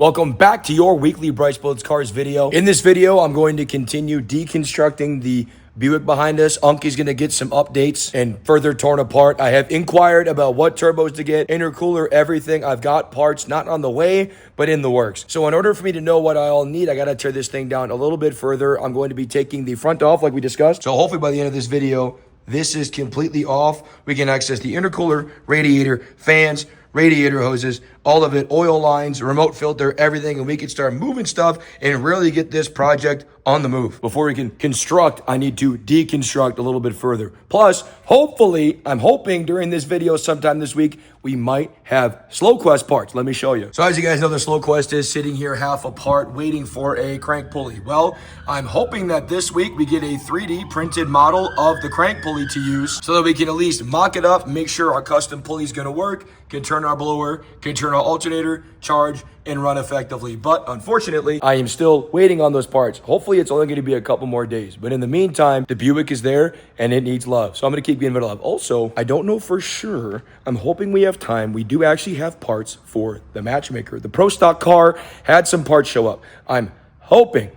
Welcome back to your weekly Bryce Builds Cars video. In this video, I'm going to continue deconstructing the Buick behind us. Unky's going to get some updates and further torn apart. I have inquired about what turbos to get, intercooler, everything. I've got parts not on the way, but in the works. So in order for me to know what I all need, I got to tear this thing down a little bit further. I'm going to be taking the front off like we discussed. So hopefully by the end of this video, this is completely off. We can access the intercooler, radiator, fans, radiator hoses, all of it, oil lines, remote filter, everything, and we can start moving stuff and really get this project on the move. Before we can construct, I need to deconstruct a little bit further. Plus, hopefully, I'm hoping during this video sometime this week, we might have Slow Quest parts. Let me show you. So as you guys know, the Slow Quest is sitting here half apart waiting for a crank pulley. Well, I'm hoping that this week we get a 3D printed model of the crank pulley to use so that we can at least mock it up, make sure our custom pulley is gonna work, can turn our blower, can turn our alternator, charge, and run effectively. But unfortunately, I am still waiting on those parts. Hopefully it's only gonna be a couple more days. But in the meantime, the Buick is there and it needs love. So I'm gonna keep giving it love. Also, I don't know for sure. I'm hoping we have time. We do actually have parts for the matchmaker. The Pro Stock car had some parts show up. I'm hoping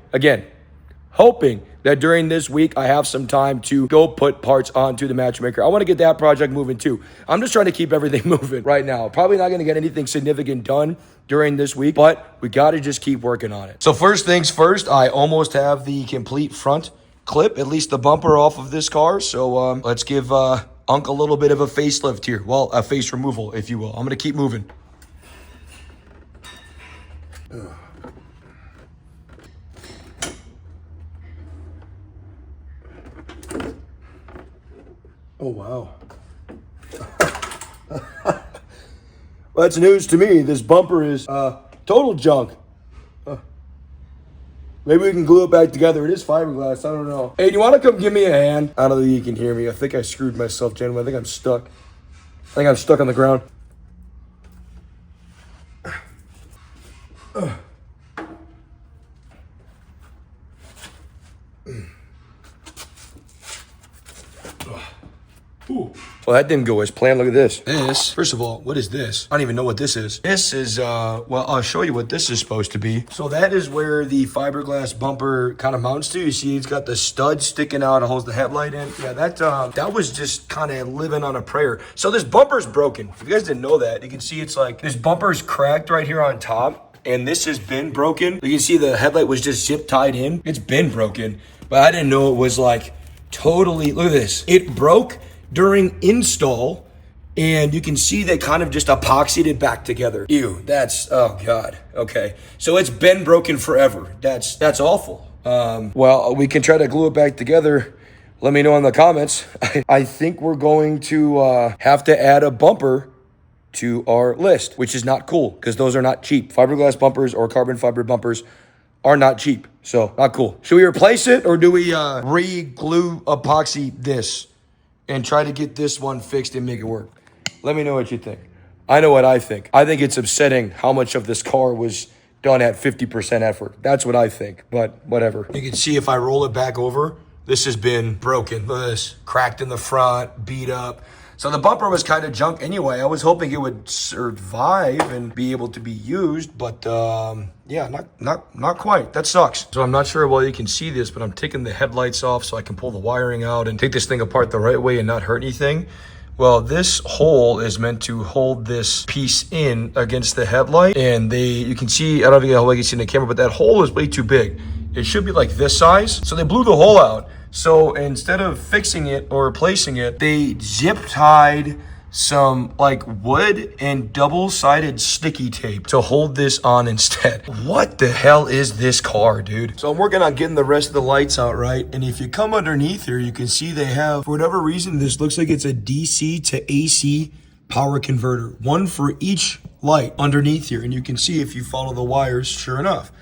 that during this week, I have some time to go put parts onto the matchmaker. I want to get that project moving too. I'm just trying to keep everything moving right now. Probably not going to get anything significant done during this week, but we got to just keep working on it. So first things first, I almost have the complete front clip, at least the bumper off of this car. So let's give Unc a little bit of a facelift here. Well, a face removal, if you will. I'm going to keep moving. Oh, wow. Well, that's news to me. This bumper is total junk. Maybe we can glue it back together. It is fiberglass. I don't know. Hey, do you want to come give me a hand? I don't think you can hear me. I think I screwed myself, gentlemen. I think I'm stuck. I think I'm stuck on the ground. Ooh. Well, that didn't go as planned. Look at this. This, first of all, what is this? I don't even know what this is. This is, well, I'll show you what this is supposed to be. So that is where the fiberglass bumper kind of mounts to. You see, it's got the stud sticking out. It holds the headlight in. Yeah, that was just kind of living on a prayer. So this bumper's broken. If you guys didn't know that, you can see it's like, this bumper's cracked right here on top. And this has been broken. You can see the headlight was just zip tied in. It's been broken. But I didn't know it was like totally, look at this. It broke during install, and you can see they kind of just epoxied it back together. Ew, that's, oh God, okay. So it's been broken forever. That's awful. Well, we can try to glue it back together. Let me know in the comments. I think we're going to have to add a bumper to our list, which is not cool because those are not cheap. Fiberglass bumpers or carbon fiber bumpers are not cheap, so not cool. Should we replace it or do we re-glue epoxy this and try to get this one fixed and make it work? Let me know what you think. I know what I think. I think it's upsetting how much of this car was done at 50% effort. That's what I think, but whatever. You can see if I roll it back over, this has been broken. Look at this, cracked in the front, beat up. So the bumper was kind of junk anyway. I was hoping it would survive and be able to be used, but yeah, not quite. That sucks. So I'm not sure whether you can see this, but I'm taking the headlights off so I can pull the wiring out and take this thing apart the right way and not hurt anything. Well, this hole is meant to hold this piece in against the headlight, and you can see, I don't know how well you can see in the camera, but that hole is way too big. It should be like this size. So they blew the hole out. So instead of fixing it or replacing it, they zip tied some like wood and double-sided sticky tape to hold this on instead. What the hell is this car, dude? So I'm working on getting the rest of the lights out right. And if you come underneath here, you can see they have, for whatever reason, this looks like it's a DC to AC power converter. One for each light underneath here. And you can see if you follow the wires, sure enough,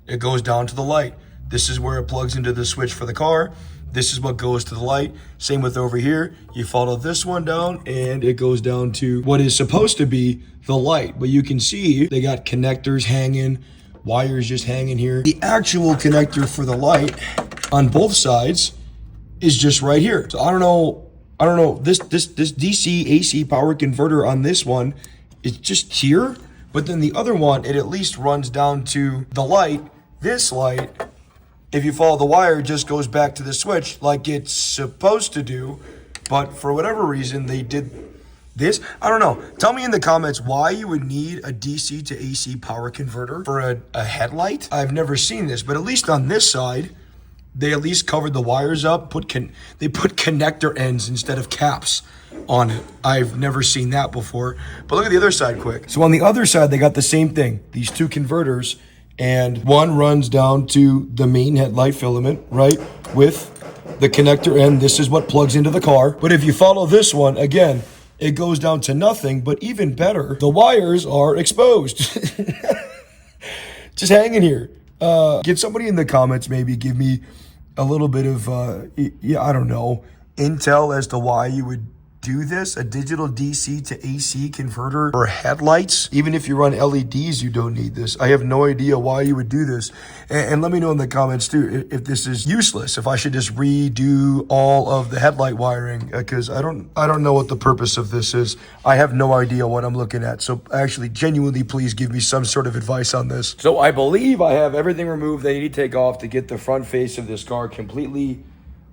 it goes down to the light. This is where it plugs into the switch for the car. This is what goes to the light. Same with over here. You follow this one down and it goes down to what is supposed to be the light. But you can see they got connectors hanging, wires just hanging here. The actual connector for the light on both sides is just right here. So I don't know, this DC AC power converter on this one is just here, But then the other one, it at least runs down to the light. This light, if you follow the wire, just goes back to the switch like it's supposed to do. But for whatever reason, they did this. I don't know. Tell me in the comments why you would need a DC to AC power converter for a headlight. I've never seen this, but at least on this side, they at least covered the wires up. They put connector ends instead of caps on it. I've never seen that before. But look at the other side quick. So on the other side, they got the same thing. These two converters, and one runs down to the main headlight filament, right? With the connector end. This is what plugs into the car. But if you follow this one, again, it goes down to nothing. But even better, the wires are exposed. Just hanging here. Can somebody in the comments maybe give me a little bit of, I don't know, intel as to why you would do this? A digital DC to AC converter for headlights? Even if you run LEDs, you don't need this. I have no idea why you would do this. And let me know in the comments too if this is useless, if I should just redo all of the headlight wiring, because I don't know what the purpose of this is. I have no idea what I'm looking at. So actually, genuinely, please give me some sort of advice on this. So I believe I have everything removed that I need to take off to get the front face of this car completely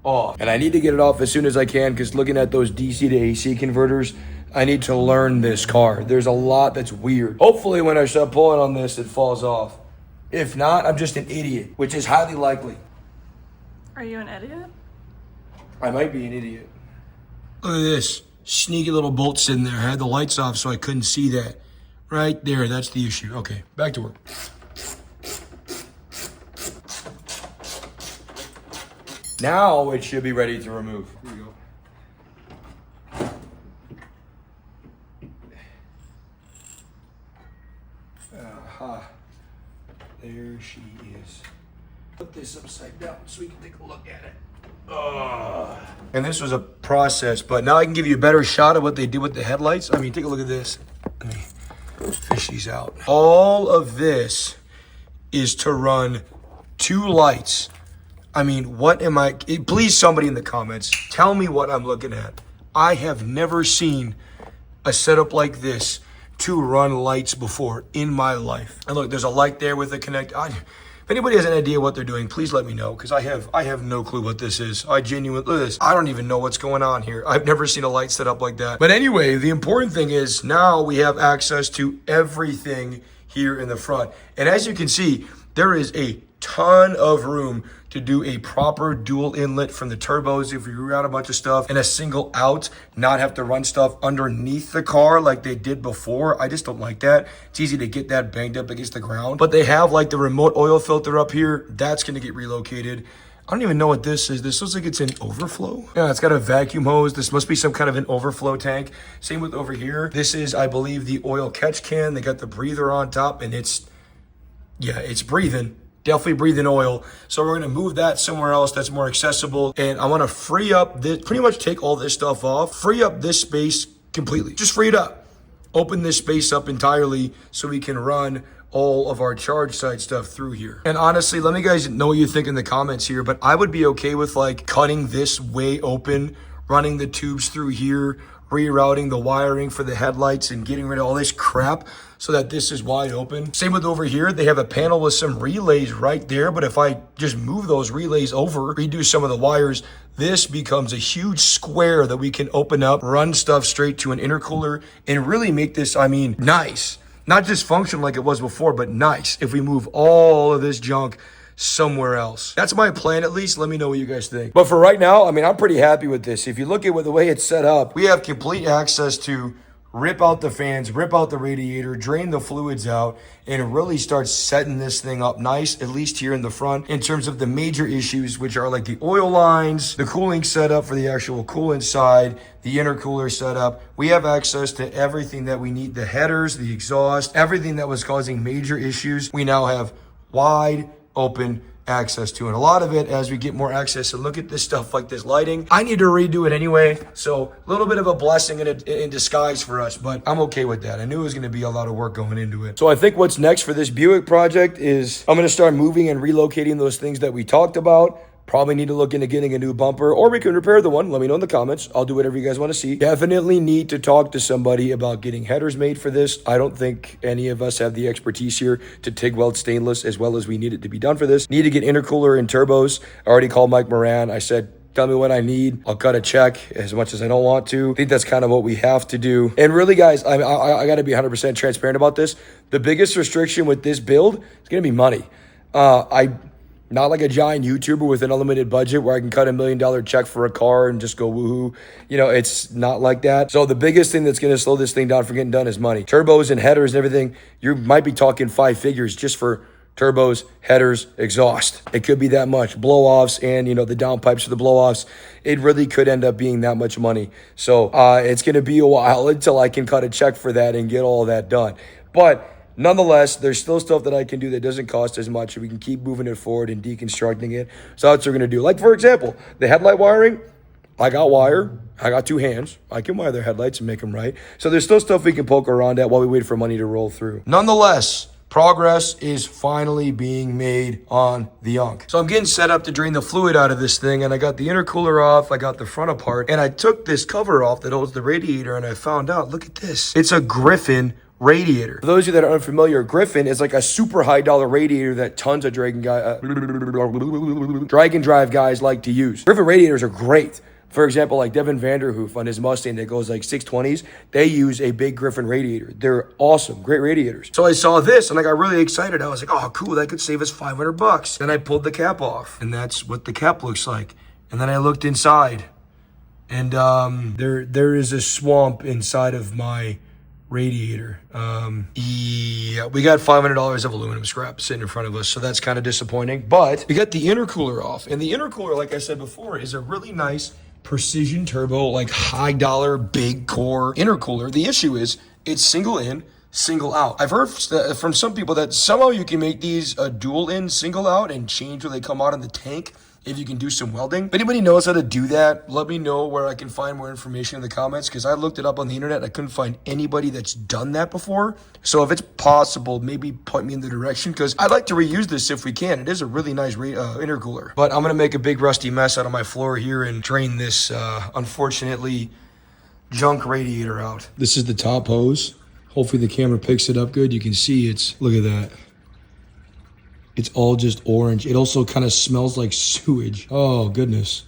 off. And I need to get it off as soon as I can, because looking at those DC to AC converters, I need to learn this car. There's a lot that's weird. Hopefully when I start pulling on this, it falls off. If not, I'm just an idiot, which is highly likely. Are you an idiot? I might be an idiot. Look at this sneaky little bolt sitting there. I had the lights off so I couldn't see that. Right there, that's the issue. Okay, back to work. Now it should be ready to remove. Here we go. Aha. There she is. Put this upside down so we can take a look at it. And this was a process, but now I can give you a better shot of what they did with the headlights. I mean, take a look at this. Let me fish these out. All of this is to run two lights. I mean, what am I? Please, somebody in the comments, tell me what I'm looking at. I have never seen a setup like this to run lights before in my life. And look, there's a light there with a connect. If anybody has an idea what they're doing, please let me know, because I have no clue what this is. I genuinely, look at this. I don't even know what's going on here. I've never seen a light set up like that. But anyway, the important thing is now we have access to everything here in the front. And as you can see, there is a ton of room to do a proper dual inlet from the turbos if you reroute a bunch of stuff, and a single out, not have to run stuff underneath the car like they did before. I just don't like that. It's easy to get that banged up against the ground. But they have like the remote oil filter up here. That's gonna get relocated. I don't even know what this is. This looks like it's an overflow. Yeah, it's got a vacuum hose. This must be some kind of an overflow tank. Same with over here. This is, I believe, the oil catch can. They got the breather on top, and it's breathing. Definitely breathing oil. So we're gonna move that somewhere else that's more accessible. And I wanna free up this, pretty much take all this stuff off, free up this space completely. Just free it up. Open this space up entirely so we can run all of our charge side stuff through here. And honestly, let me guys know what you think in the comments here, but I would be okay with like cutting this way open, running the tubes through here, rerouting the wiring for the headlights and getting rid of all this crap so that this is wide open. Same with over here. They have a panel with some relays right there, but if I just move those relays over, redo some of the wires, this becomes a huge square that we can open up, run stuff straight to an intercooler, and really make this, I mean, nice. Not just function like it was before, but nice if we move all of this junk somewhere else. That's my plan, at least. Let me know what you guys think. But for right now, I mean, I'm pretty happy with this. If you look at the way it's set up, we have complete access to rip out the fans, rip out the radiator, drain the fluids out, and really start setting this thing up nice, at least here in the front, in terms of the major issues, which are like the oil lines, the cooling setup for the actual coolant side, the intercooler setup. We have access to everything that we need, the headers, the exhaust, everything that was causing major issues. We now have wide open access to, and a lot of it, as we get more access and look at this stuff like this lighting, I need to redo it anyway, so a little bit of a blessing in disguise for us, but I'm okay with that. I knew it was going to be a lot of work going into it. So I think what's next for this Buick project is I'm going to start moving and relocating those things that we talked about. Probably need to look into getting a new bumper, or we can repair the one. Let me know in the comments. I'll do whatever you guys want to see. Definitely need to talk to somebody about getting headers made for this. I don't think any of us have the expertise here to TIG weld stainless as well as we need it to be done for this. Need to get intercooler and turbos. I already called Mike Moran. I said, tell me what I need. I'll cut a check as much as I don't want to. I think that's kind of what we have to do. And really, guys, I got to be 100% transparent about this. The biggest restriction with this build is going to be money. Not like a giant YouTuber with an unlimited budget where I can cut $1 million check for a car and just go woohoo. You know, it's not like that. So the biggest thing that's going to slow this thing down from getting done is money. Turbos and headers and everything, you might be talking 5 figures just for turbos, headers, exhaust. It could be that much. Blow-offs and, you know, the downpipes for the blow-offs. It really could end up being that much money. So it's going to be a while until I can cut a check for that and get all that done. But nonetheless, there's still stuff that I can do that doesn't cost as much. We can keep moving it forward and deconstructing it. So that's what we're going to do. Like, for example, the headlight wiring, I got wire. I got 2 hands. I can wire their headlights and make them right. So there's still stuff we can poke around at while we wait for money to roll through. Nonetheless, progress is finally being made on the Unk. So I'm getting set up to drain the fluid out of this thing, and I got the intercooler off, I got the front apart, and I took this cover off that holds the radiator, and I found out, look at this. It's a Griffin radiator. For those of you that are unfamiliar, Griffin is like a super high dollar radiator that tons of drag and drive guys like to use. Griffin radiators are great. For example, like Devin Vanderhoof on his Mustang that goes like 620s, they use a big Griffin radiator. They're awesome, great radiators. So I saw this and I got really excited. I was like, oh, cool, that could save us $500. Then I pulled the cap off, and that's what the cap looks like. And then I looked inside, and there is a swamp inside of my radiator. Yeah, we got $500 of aluminum scrap sitting in front of us, so that's kind of disappointing. But we got the intercooler off, and the intercooler, like I said before, is a really nice precision turbo, like high dollar, big core intercooler. The issue is it's single in, single out. I've heard from some people that somehow you can make these a dual in, single out, and change where they come out in the tank if you can do some welding. If anybody knows how to do that, let me know where I can find more information in the comments, because I looked it up on the internet. I couldn't find anybody that's done that before. So if it's possible, maybe point me in the direction, because I'd like to reuse this if we can. It is a really nice intercooler. But I'm going to make a big rusty mess out of my floor here and drain this, unfortunately, junk radiator out. This is the top hose. Hopefully the camera picks it up good. You can see look at that. It's all just orange. It also kind of smells like sewage. Oh, goodness.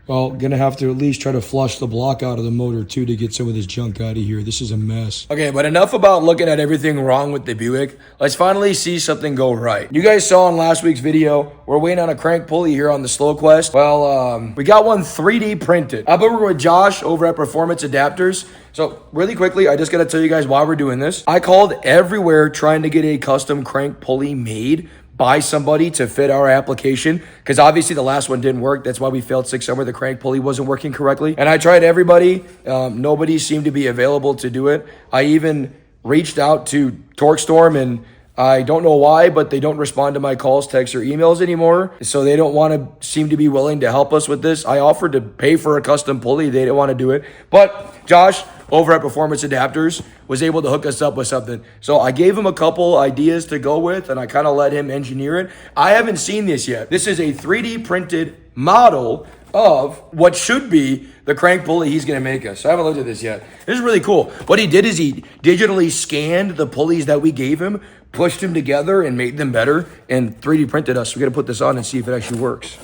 Well, gonna have to at least try to flush the block out of the motor too to get some of this junk out of here. This is a mess. Okay, but enough about looking at everything wrong with the Buick. Let's finally see something go right. You guys saw in last week's video, we're waiting on a crank pulley here on the Slow Quest. Well, we got one 3D printed. But we're with Josh over at Performance Adapters. So really quickly, I just gotta tell you guys why we're doing this. I called everywhere trying to get a custom crank pulley made by somebody to fit our application, because obviously the last one didn't work. That's why we failed 6 summer. The crank pulley wasn't working correctly, and I tried everybody. Nobody seemed to be available to do it. I even reached out to TorqueStorm, and I don't know why, but they don't respond to my calls, texts, or emails anymore. So they don't want to seem to be willing to help us with this. I offered to pay for a custom pulley. They didn't want to do it. But Josh over at Performance Adapters was able to hook us up with something. So I gave him a couple ideas to go with, and I kind of let him engineer it. I haven't seen this yet. This is a 3D printed model of what should be the crank pulley he's going to make us. So I haven't looked at this yet. This is really cool. What he did is he digitally scanned the pulleys that we gave him, pushed them together, and made them better, and 3D printed us. So we got to put this on and see if it actually works.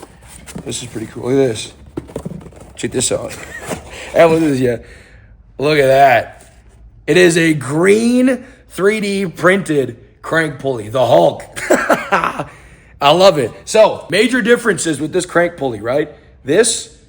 This is pretty cool. Look at this. Check this out. I haven't looked at this yet. Look at that. It is a green 3D printed crank pulley, the Hulk. I love it. So, major differences with this crank pulley, right? This,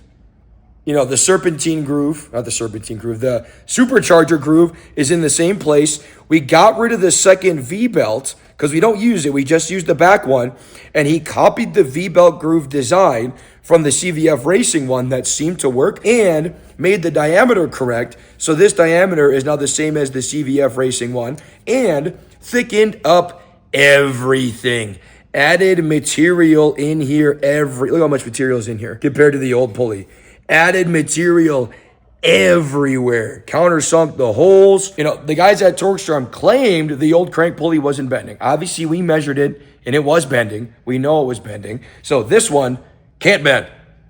the serpentine groove, not the serpentine groove, the supercharger groove is in the same place. We got rid of the second V-belt because we don't use it. We just use the back one. And he copied the V-belt groove design from the CVF Racing one that seemed to work and made the diameter correct. So this diameter is now the same as the CVF Racing one, and thickened up everything. Added material in here. Look how much material is in here compared to the old pulley. Added material everywhere. Countersunk the holes. The guys at TorqueStorm claimed the old crank pulley wasn't bending. Obviously, we measured it, and it was bending. We know it was bending. So this one Can't bend.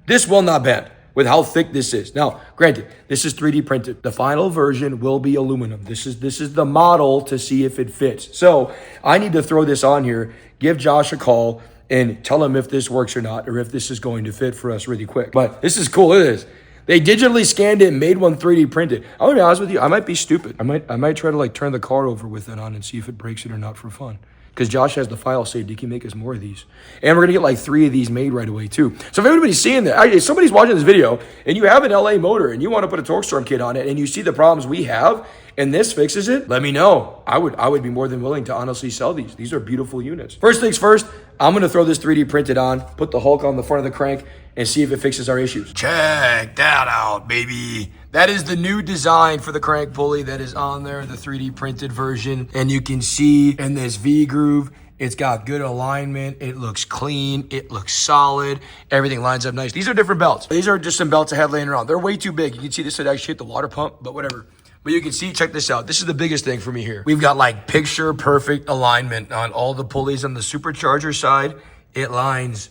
This will not bend with how thick this is. Now, granted, this is 3D printed. The final version will be aluminum. This is the model to see if it fits. So I need to throw this on here, give Josh a call, and tell him if this works or not, or if this is going to fit for us really quick. But this is cool. Look at this. They digitally scanned it and made one 3D printed. I'm gonna be honest with you, I might be stupid. I might try to like turn the car over with it on and see if it breaks it or not for fun. Because Josh has the file saved, he can make us more of these. And we're gonna get like 3 of these made right away too. So if anybody's seeing that, if somebody's watching this video and you have an LA motor and you wanna put a torque storm kit on it and you see the problems we have and this fixes it, let me know. I would be more than willing to honestly sell these. These are beautiful units. First things first, I'm gonna throw this 3D printed on, put the Hulk on the front of the crank, and see if it fixes our issues. Check that out, baby. That is the new design for the crank pulley that is on there, the 3D printed version. And you can see in this V-groove, it's got good alignment. It looks clean. It looks solid. Everything lines up nice. These are different belts. These are just some belts I had laying around. They're way too big. You can see this would actually hit the water pump, but whatever. But you can see, check this out. This is the biggest thing for me here. We've got like picture perfect alignment on all the pulleys on the Supercharger side. It lines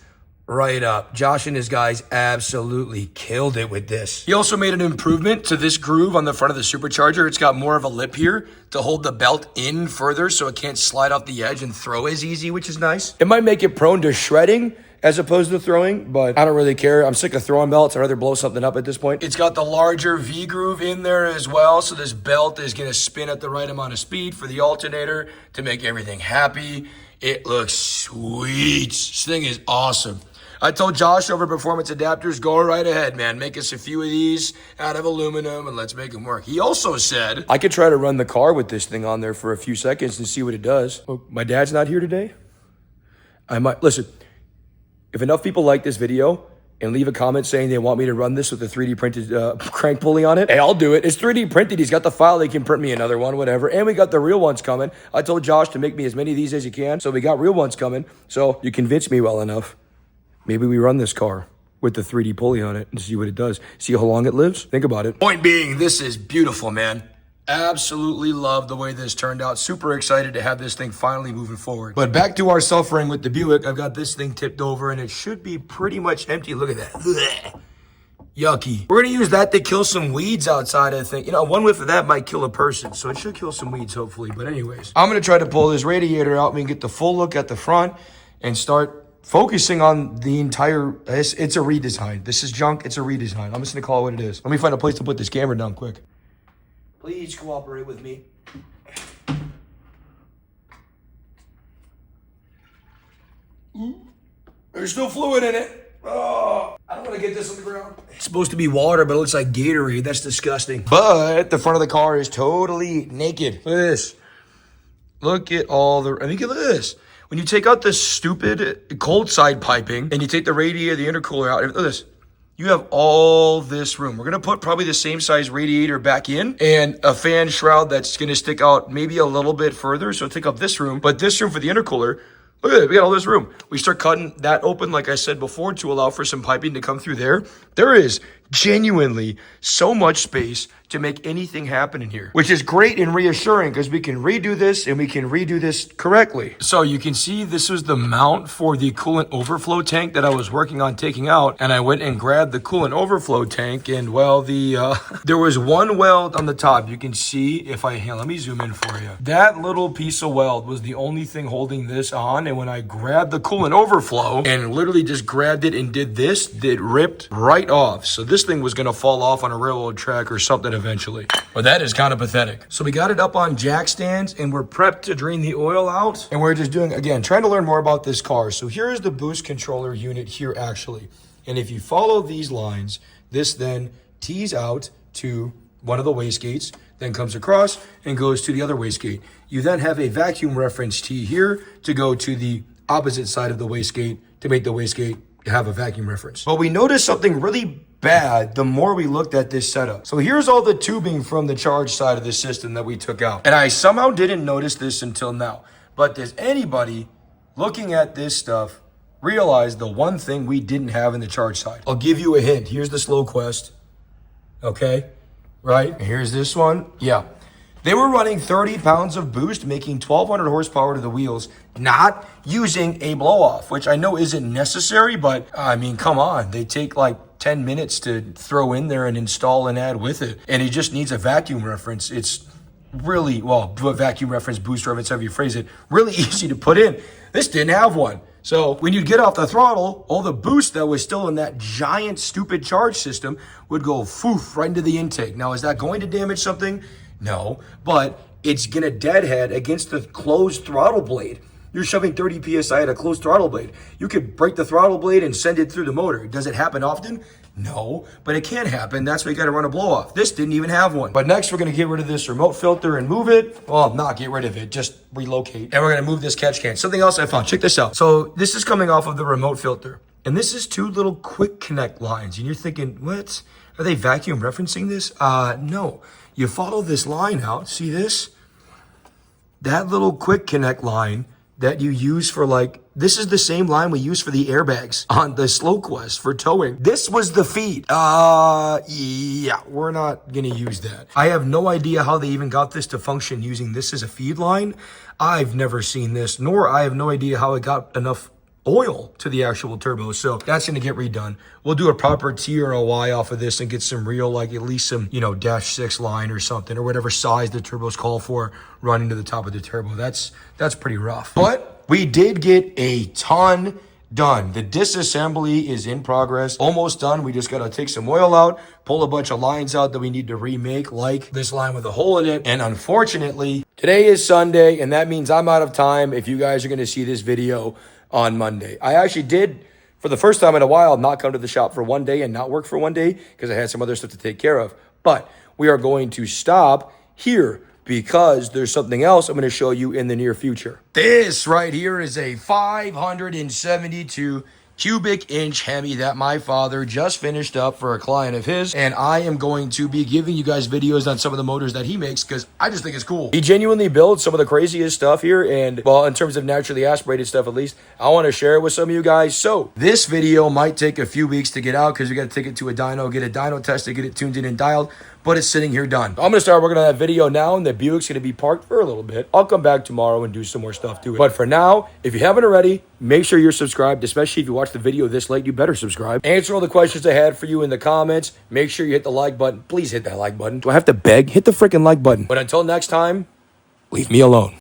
right up. Josh and his guys absolutely killed it with this. He also made an improvement to this groove on the front of the Supercharger. It's got more of a lip here to hold the belt in further so it can't slide off the edge and throw as easy, which is nice. It might make it prone to shredding as opposed to throwing, but I don't really care. I'm sick of throwing belts. I'd rather blow something up at this point. It's got the larger V-groove in there as well, so this belt is gonna spin at the right amount of speed for the alternator to make everything happy. It looks sweet. This thing is awesome. I told Josh over Performance Adapters, go right ahead, man. Make us a few of these out of aluminum and let's make them work. He also said I could try to run the car with this thing on there for a few seconds and see what it does. Oh, my dad's not here today. I might, listen, if enough people like this video and leave a comment saying they want me to run this with a 3D printed crank pulley on it, hey, I'll do it. It's 3D printed. He's got the file. They can print me another one, whatever. And we got the real ones coming. I told Josh to make me as many of these as you can. So we got real ones coming. So you convinced me well enough. Maybe we run this car with the 3D pulley on it and see what it does. See how long it lives? Think about it. Point being, this is beautiful, man. Absolutely love the way this turned out. Super excited to have this thing finally moving forward. But back to our suffering with the Buick. I've got this thing tipped over and it should be pretty much empty. Look at that. Blech. Yucky. We're gonna use that to kill some weeds outside, I think. You know, one whiff of that might kill a person, so it should kill some weeds, hopefully. But anyways, I'm gonna try to pull this radiator out and get the full look at the front and start focusing on the entire, it's a redesign. This is junk, it's a redesign. I'm just gonna call it what it is. Let me find a place to put this camera down quick. Please cooperate with me. There's still fluid in it. Oh, I don't want to get this on the ground. It's supposed to be water, but it looks like Gatorade. That's disgusting. But the front of the car is totally naked. Look at this. Look at all the, I mean, look at this. When you take out this stupid cold side piping and you take the radiator, the intercooler out, look at this. You have all this room. We're gonna put probably the same size radiator back in and a fan shroud that's gonna stick out maybe a little bit further. So take up this room, but this room for the intercooler, look at it, we got all this room. We start cutting that open, like I said before, to allow for some piping to come through there. There is genuinely so much space to make anything happen in here, which is great and reassuring because we can redo this and we can redo this correctly. So you can see this was the mount for the coolant overflow tank that I was working on taking out, and I went and grabbed the coolant overflow tank, and well, there was one weld on the top. You can see if let me zoom in for you. That little piece of weld was the only thing holding this on, and when I grabbed the coolant overflow and literally just grabbed it and did this, it ripped right off. So this thing was gonna fall off on a railroad track or something eventually. But that is kind of pathetic. So we got it up on jack stands and we're prepped to drain the oil out. And we're just doing, again, trying to learn more about this car. So here is the boost controller unit here actually. And if you follow these lines, this then tees out to one of the wastegates, then comes across and goes to the other wastegate. You then have a vacuum reference tee here to go to the opposite side of the wastegate to make the wastegate have a vacuum reference. But we noticed something really bad the more we looked at this setup. So here's all the tubing from the charge side of the system that we took out. And I somehow didn't notice this until now. But does anybody looking at this stuff realize the one thing we didn't have in the charge side? I'll give you a hint. Here's the slow quest. Okay, right? Here's this one. Yeah. They were running 30 pounds of boost, making 1,200 horsepower to the wheels, not using a blow-off, which I know isn't necessary, but I mean, come on. They take like 10 minutes to throw in there and install and add with it. And it just needs a vacuum reference. It's really, well, vacuum reference, boost reference, however you phrase it, really easy to put in. This didn't have one. So when you'd get off the throttle, all the boost that was still in that giant stupid charge system would go foof right into the intake. Now, is that going to damage something? No, but it's going to deadhead against the closed throttle blade. You're shoving 30 PSI at a closed throttle blade. You could break the throttle blade and send it through the motor. Does it happen often? No, but it can happen. That's why you got to run a blow off. This didn't even have one. But next we're going to get rid of this remote filter and move it. Well, not get rid of it, just relocate. And we're going to move this catch can. Something else I found, check this out. So this is coming off of the remote filter. And this is two little quick connect lines. And you're thinking, what? Are they vacuum referencing this? No. You follow this line out. See this? That little quick connect line that you use for this is the same line we use for the airbags on the Slow Quest for towing. This was the feed. Yeah, we're not gonna use that. I have no idea how they even got this to function using this as a feed line. I've never seen this, nor I have no idea how it got enough oil to the actual turbo. So that's gonna get redone. We'll do a proper T or a Y off of this and get some real, at least some, dash 6 line or something, or whatever size the turbos call for running to the top of the turbo. That's pretty rough. But we did get a ton done. The disassembly is in progress, almost done. We just gotta take some oil out, pull a bunch of lines out that we need to remake, like this line with a hole in it. And unfortunately, today is Sunday, and that means I'm out of time if you guys are gonna see this video on Monday. I actually did, for the first time in a while, not come to the shop for one day and not work for one day because I had some other stuff to take care of. But we are going to stop here because there's something else I'm going to show you in the near future. This right here is a 572 cubic inch Hemi that my father just finished up for a client of his, and I am going to be giving you guys videos on some of the motors that he makes because I just think it's cool. He genuinely builds some of the craziest stuff here, and well, in terms of naturally aspirated stuff at least, I want to share it with some of you guys. So this video might take a few weeks to get out because we got to take it to a dyno, get a dyno tested, get it tuned in and dialed, but it's sitting here done. I'm going to start working on that video now, and the Buick's going to be parked for a little bit. I'll come back tomorrow and do some more stuff to it. But for now, if you haven't already, make sure you're subscribed, especially if you watch the video this late, you better subscribe. Answer all the questions I had for you in the comments. Make sure you hit the like button. Please hit that like button. Do I have to beg? Hit the freaking like button. But until next time, leave me alone.